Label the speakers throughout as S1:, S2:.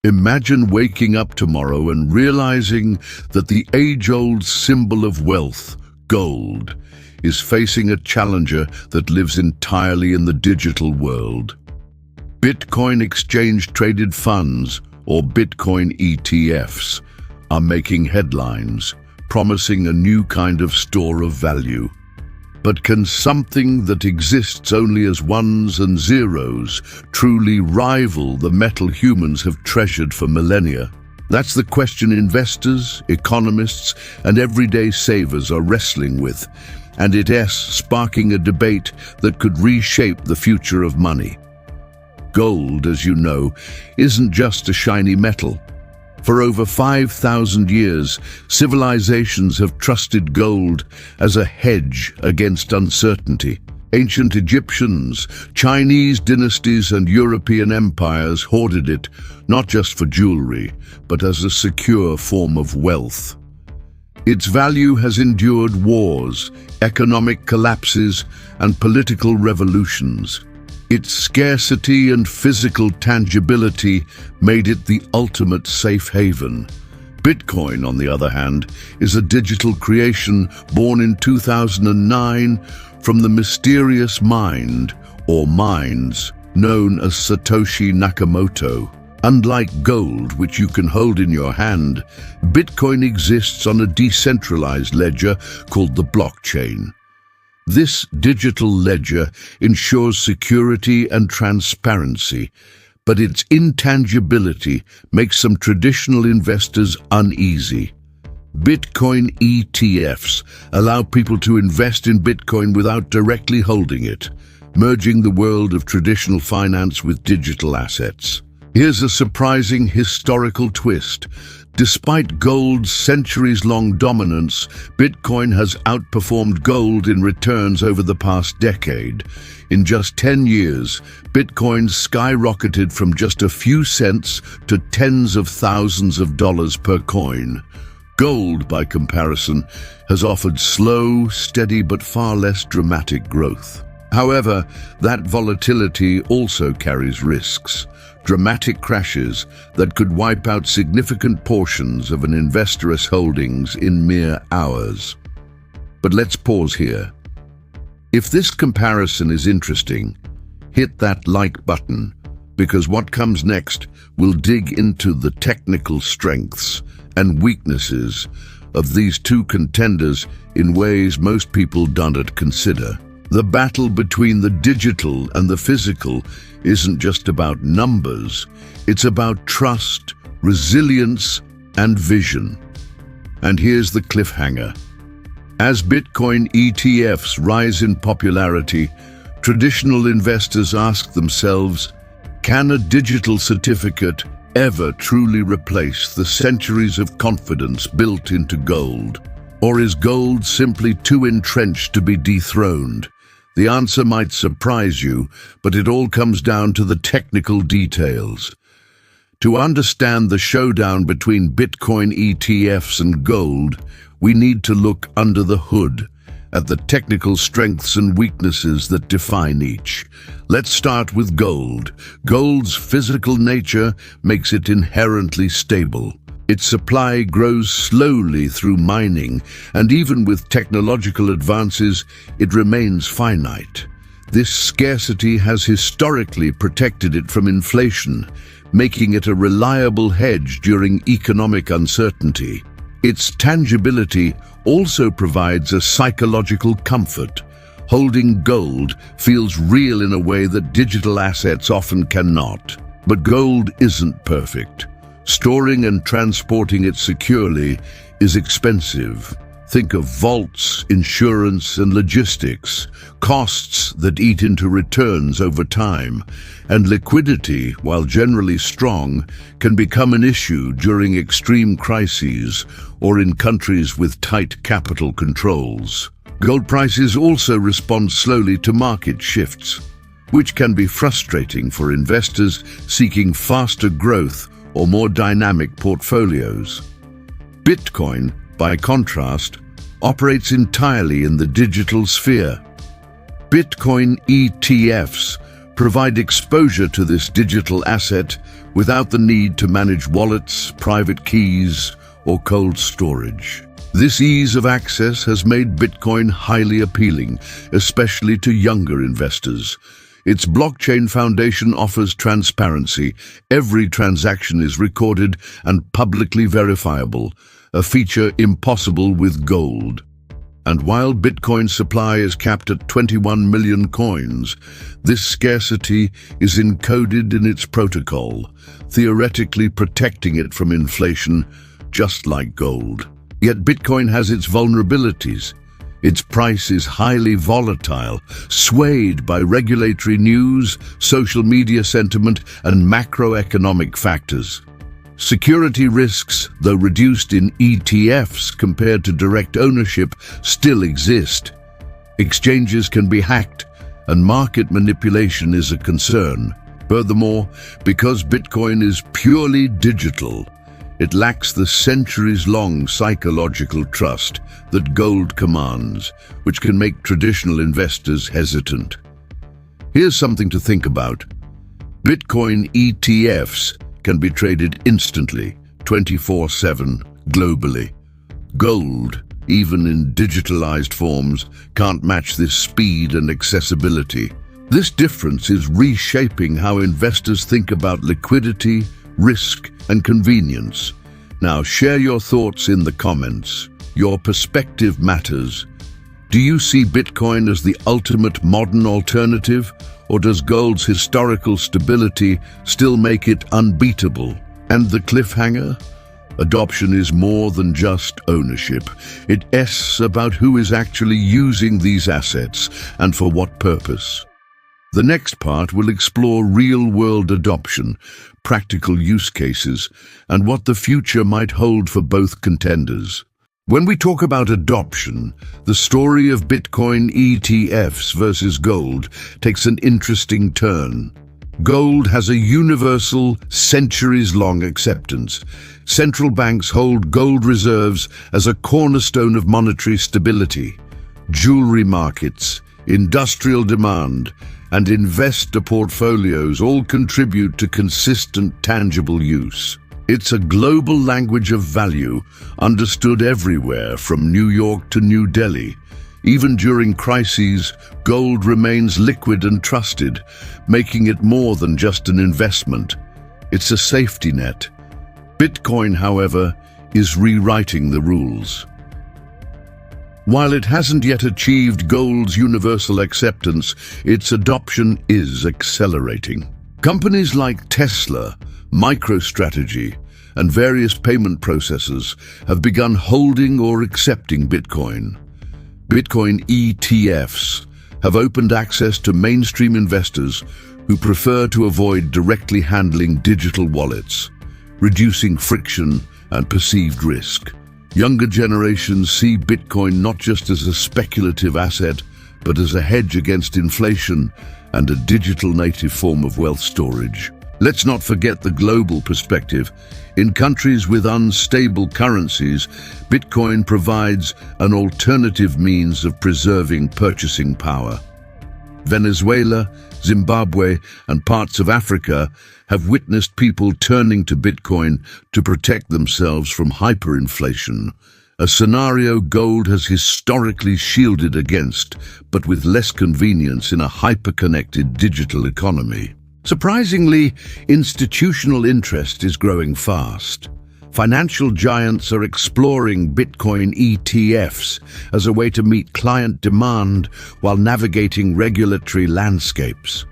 S1: Imagine waking up tomorrow and realizing that the age-old symbol of wealth, gold, is facing a challenger that lives entirely in the digital world. Bitcoin exchange-traded funds, or Bitcoin ETFs, are making headlines, promising a new kind of store of value. But can something that exists only as ones and zeros truly rival the metal humans have treasured for millennia? That's the question investors, economists, and everyday savers are wrestling with, and it's sparking a debate that could reshape the future of money. Gold, as you know, isn't just a shiny metal. For over 5,000 years, civilizations have trusted gold as a hedge against uncertainty. Ancient Egyptians, Chinese dynasties, and European empires hoarded it, not just for jewelry, but as a secure form of wealth. Its value has endured wars, economic collapses, and political revolutions. Its scarcity and physical tangibility made it the ultimate safe haven. Bitcoin, on the other hand, is a digital creation born in 2009 from the mysterious mind, or minds, known as Satoshi Nakamoto. Unlike gold, which you can hold in your hand, Bitcoin exists on a decentralized ledger called the blockchain. This digital ledger ensures security and transparency, but its intangibility makes some traditional investors uneasy. Bitcoin ETFs allow people to invest in Bitcoin without directly holding it, merging the world of traditional finance with digital assets. Here's a surprising historical twist. Despite gold's centuries-long dominance, Bitcoin has outperformed gold in returns over the past decade. In just 10 years, Bitcoin skyrocketed from just a few cents to tens of thousands of dollars per coin. Gold, by comparison, has offered slow, steady, but far less dramatic growth. However, that volatility also carries risks. Dramatic crashes that could wipe out significant portions of an investor's holdings in mere hours. But let's pause here. If this comparison is interesting, hit that like button, because what comes next will dig into the technical strengths and weaknesses of these two contenders in ways most people don't consider. The battle between the digital and the physical isn't just about numbers, it's about trust, resilience, and vision. And here's the cliffhanger. As Bitcoin ETFs rise in popularity, traditional investors ask themselves, can a digital certificate ever truly replace the centuries of confidence built into gold? Or is gold simply too entrenched to be dethroned? The answer might surprise you, but it all comes down to the technical details. To understand the showdown between Bitcoin ETFs and gold, we need to look under the hood at the technical strengths and weaknesses that define each. Let's start with gold. Gold's physical nature makes it inherently stable. Its supply grows slowly through mining, and even with technological advances, it remains finite. This scarcity has historically protected it from inflation, making it a reliable hedge during economic uncertainty. Its tangibility also provides a psychological comfort. Holding gold feels real in a way that digital assets often cannot. But gold isn't perfect. Storing and transporting it securely is expensive. Think of vaults, insurance, and logistics, costs that eat into returns over time. And liquidity, while generally strong, can become an issue during extreme crises or in countries with tight capital controls. Gold prices also respond slowly to market shifts, which can be frustrating for investors seeking faster growth or more dynamic portfolios. Bitcoin, by contrast, operates entirely in the digital sphere. Bitcoin ETFs provide exposure to this digital asset without the need to manage wallets, private keys, or cold storage. This ease of access has made Bitcoin highly appealing, especially to younger investors. Its blockchain foundation offers transparency. Every transaction is recorded and publicly verifiable, a feature impossible with gold. And while Bitcoin's supply is capped at 21 million coins, this scarcity is encoded in its protocol, theoretically protecting it from inflation, just like gold. Yet Bitcoin has its vulnerabilities. Its price is highly volatile, swayed by regulatory news, social media sentiment, and macroeconomic factors. Security risks, though reduced in ETFs compared to direct ownership, still exist. Exchanges can be hacked, and market manipulation is a concern. Furthermore, because Bitcoin is purely digital, it lacks the centuries-long psychological trust that gold commands, which can make traditional investors hesitant. Here's something to think about. Bitcoin ETFs can be traded instantly, 24/7, globally. Gold, even in digitalized forms, can't match this speed and accessibility. This difference is reshaping how investors think about liquidity, risk, and convenience. Now share your thoughts in the comments. Your perspective matters. Do you see Bitcoin as the ultimate modern alternative, or does gold's historical stability still make it unbeatable? And the cliffhanger? Adoption is more than just ownership. It asks about who is actually using these assets and for what purpose. The next part will explore real-world adoption, practical use cases, and what the future might hold for both contenders. When we talk about adoption, the story of Bitcoin ETFs versus gold takes an interesting turn. Gold has a universal, centuries-long acceptance. Central banks hold gold reserves as a cornerstone of monetary stability. Jewelry markets, industrial demand, and investor portfolios all contribute to consistent, tangible use. It's a global language of value, understood everywhere from New York to New Delhi. Even during crises, gold remains liquid and trusted, making it more than just an investment. It's a safety net. Bitcoin, however, is rewriting the rules. While it hasn't yet achieved gold's universal acceptance, its adoption is accelerating. Companies like Tesla, MicroStrategy, and various payment processors have begun holding or accepting Bitcoin. Bitcoin ETFs have opened access to mainstream investors who prefer to avoid directly handling digital wallets, reducing friction and perceived risk. Younger generations see Bitcoin not just as a speculative asset, but as a hedge against inflation and a digital native form of wealth storage. Let's not forget the global perspective. In countries with unstable currencies, Bitcoin provides an alternative means of preserving purchasing power. Venezuela, Zimbabwe, and parts of Africa have witnessed people turning to Bitcoin to protect themselves from hyperinflation, a scenario gold has historically shielded against, but with less convenience in a hyper-connected digital economy. Surprisingly, institutional interest is growing fast. Financial giants are exploring Bitcoin ETFs as a way to meet client demand while navigating regulatory landscapes.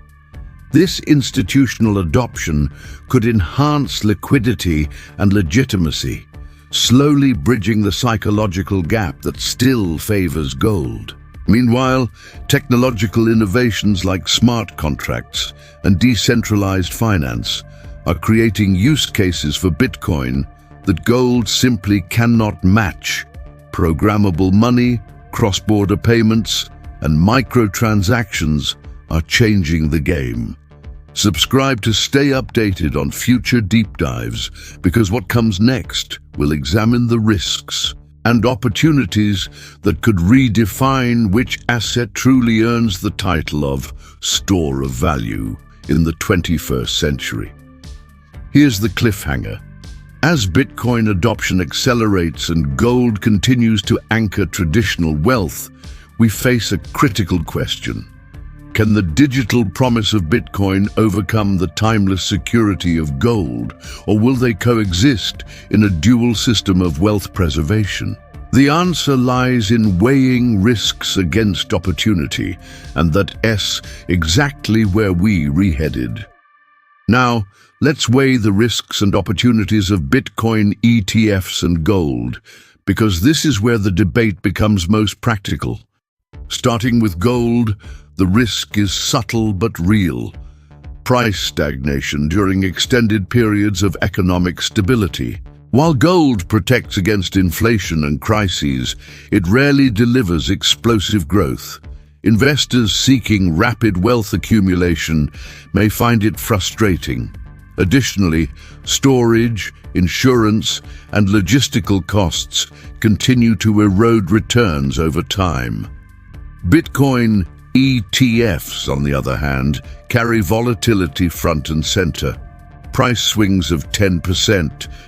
S1: This institutional adoption could enhance liquidity and legitimacy, slowly bridging the psychological gap that still favors gold. Meanwhile, technological innovations like smart contracts and decentralized finance are creating use cases for Bitcoin that gold simply cannot match. Programmable money, cross-border payments, and microtransactions are changing the game. Subscribe to stay updated on future deep dives, because what comes next will examine the risks, and opportunities that could redefine which asset truly earns the title of store of value in the 21st century. Here's the cliffhanger. As Bitcoin adoption accelerates and gold continues to anchor traditional wealth, we face a critical question. Can the digital promise of Bitcoin overcome the timeless security of gold, or will they coexist in a dual system of wealth preservation? The answer lies in weighing risks against opportunity, and that's exactly where we reheaded. Now, let's weigh the risks and opportunities of Bitcoin, ETFs, and gold, because this is where the debate becomes most practical. Starting with gold, the risk is subtle but real. Price stagnation during extended periods of economic stability. While gold protects against inflation and crises, it rarely delivers explosive growth. Investors seeking rapid wealth accumulation may find it frustrating. Additionally, storage, insurance, and logistical costs continue to erode returns over time. Bitcoin ETFs, on the other hand, carry volatility front and center. Price swings of 10%,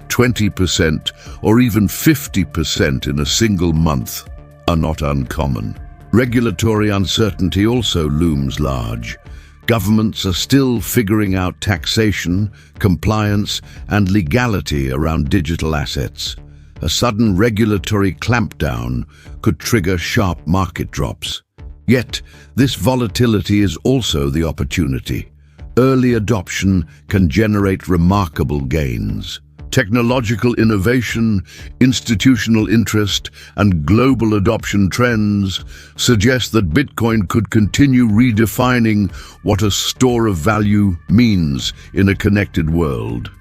S1: 20%, or even 50% in a single month are not uncommon. Regulatory uncertainty also looms large. Governments are still figuring out taxation, compliance, and legality around digital assets. A sudden regulatory clampdown could trigger sharp market drops. Yet, this volatility is also the opportunity. Early adoption can generate remarkable gains. Technological innovation, institutional interest, and global adoption trends suggest that Bitcoin could continue redefining what a store of value means in a connected world.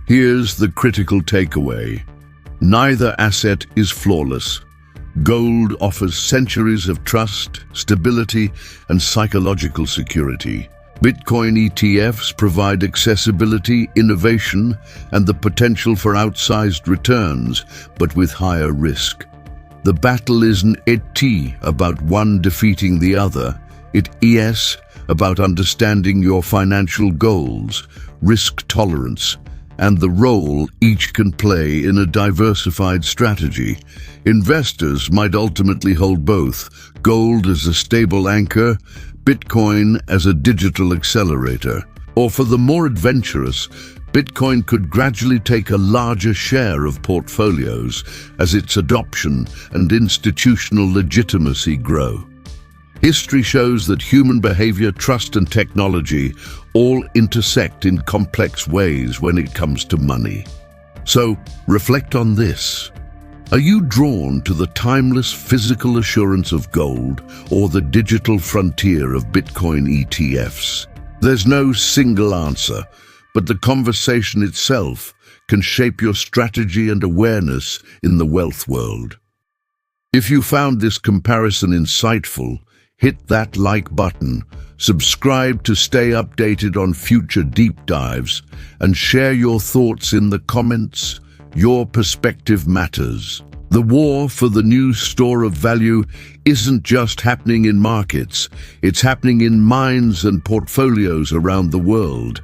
S1: Here's the critical takeaway. Neither asset is flawless. Gold offers centuries of trust, stability, and psychological security. Bitcoin ETFs provide accessibility, innovation, and the potential for outsized returns, but with higher risk. The battle isn't about one defeating the other. It is about understanding your financial goals, risk tolerance, and the role each can play in a diversified strategy. Investors might ultimately hold both, gold as a stable anchor, Bitcoin as a digital accelerator. Or for the more adventurous, Bitcoin could gradually take a larger share of portfolios as its adoption and institutional legitimacy grow. History shows that human behavior, trust, and technology all intersect in complex ways when it comes to money. So, reflect on this. Are you drawn to the timeless physical assurance of gold or the digital frontier of Bitcoin ETFs? There's no single answer, but the conversation itself can shape your strategy and awareness in the wealth world. If you found this comparison insightful, hit that like button, subscribe to stay updated on future deep dives, and share your thoughts in the comments. Your perspective matters. The war for the new store of value isn't just happening in markets, it's happening in minds and portfolios around the world.